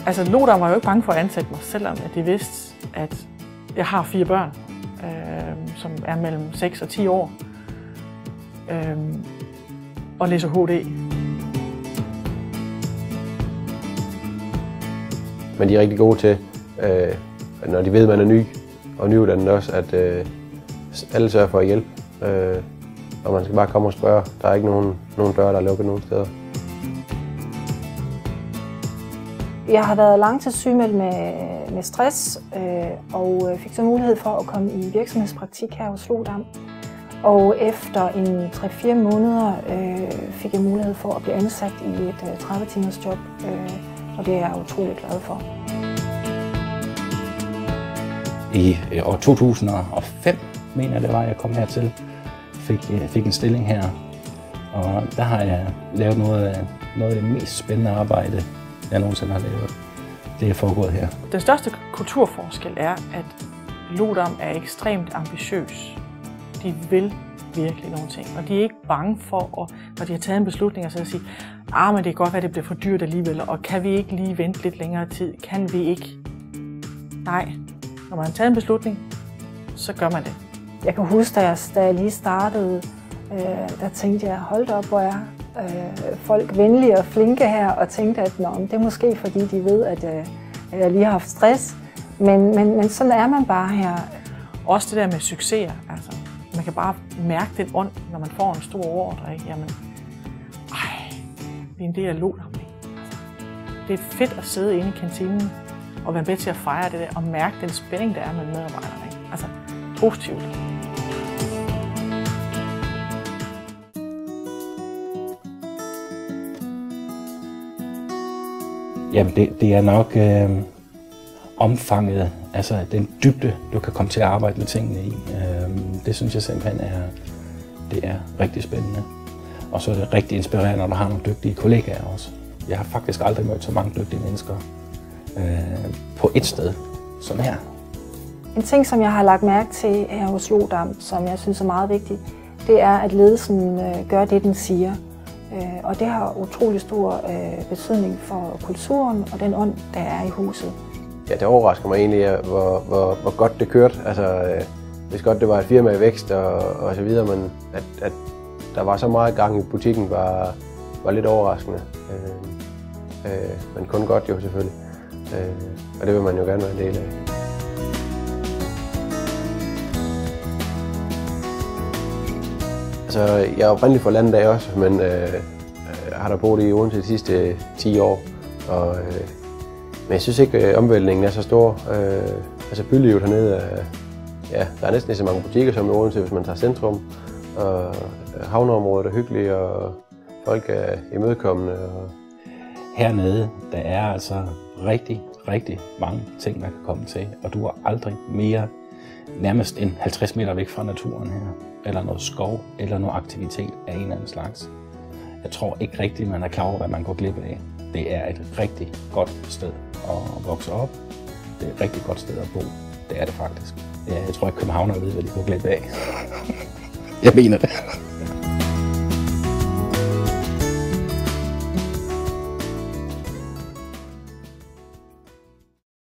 Altså, Lodam var jo ikke bange for at ansætte mig, selvom de vidste, at jeg har 4 børn, som er mellem 6 og 10 år, og læser HD. Men de er rigtig gode til, når de ved, at man er ny og nyuddannet også, at alle sørger for at hjælpe. Og man skal bare komme og spørge. Der er ikke nogen døre, der er lukket nogen steder. Jeg har været langtidssygemeldt med stress, og fik så mulighed for at komme i virksomhedspraktik her hos Lodam. Og efter en 3-4 måneder fik jeg mulighed for at blive ansat i et 30-timers job, og det er jeg utrolig glad for. I år 2005, mener jeg det var, jeg kom hertil, fik en stilling her, og der har jeg lavet noget af det mest spændende arbejde, jeg nogensinde har lavet. Det er foregået her. Den største kulturforskel er, at Lodam er ekstremt ambitiøs. De vil virkelig nogle ting, og de er ikke bange for, når de har taget en beslutning, så at sige, men det kan godt være, at det bliver for dyrt alligevel, og kan vi ikke lige vente lidt længere tid? Kan vi ikke? Nej. Når man har taget en beslutning, så gør man det. Jeg kan huske, da jeg lige startede, der tænkte jeg, hold op, hvor er folk venlige og flinke her, og tænkte, at det er måske fordi, de ved, at jeg lige har haft stress. Men sådan er man bare her. Også det der med succeser. Altså, man kan bare mærke den ånd, når man får en stor ordre. Ikke? Jamen, vi er en del af Lodam. Det er fedt at sidde inde i kantinen og være med til at fejre det der, og mærke den spænding, der er med medarbejderne. Ikke? Altså, positivt. Jamen, det er nok omfanget, altså den dybde, du kan komme til at arbejde med tingene i. Det synes jeg simpelthen er rigtig spændende. Og så er det rigtig inspirerende, når du har nogle dygtige kollegaer også. Jeg har faktisk aldrig mødt så mange dygtige mennesker på et sted, som her. En ting, som jeg har lagt mærke til her hos Lodam, som jeg synes er meget vigtigt, det er, at ledelsen gør det, den siger. Og det har utrolig stor betydning for kulturen og den ånd, der er i huset. Ja, det overrasker mig egentlig, hvor godt det kørte. Altså, hvis godt det var et firma i vækst og så videre, men at der var så meget gang i butikken, var lidt overraskende. Men kun godt jo selvfølgelig. Og det vil man jo gerne være en del af. Altså, jeg er oprindelig fra landet af også, men har der boet i Odense de sidste 10 år. Men jeg synes ikke, omvæltningen er så stor. Altså, bylivet hernede, der er næsten lige så mange butikker som i Odense, hvis man tager centrum. Og havneområdet er hyggeligt, og folk er imødekommende. Hernede, der er altså rigtig mange ting, man kan komme til, og du er aldrig mere nærmest end 50 meter væk fra naturen her, eller noget skov, eller noget aktivitet af en eller anden slags. Jeg tror ikke rigtigt, man er klar over, hvad man går glip af. Det er et rigtig godt sted at vokse op. Det er et rigtig godt sted at bo. Det er det faktisk. Jeg tror ikke, københavnere ved, hvad de går glip af. Jeg mener det.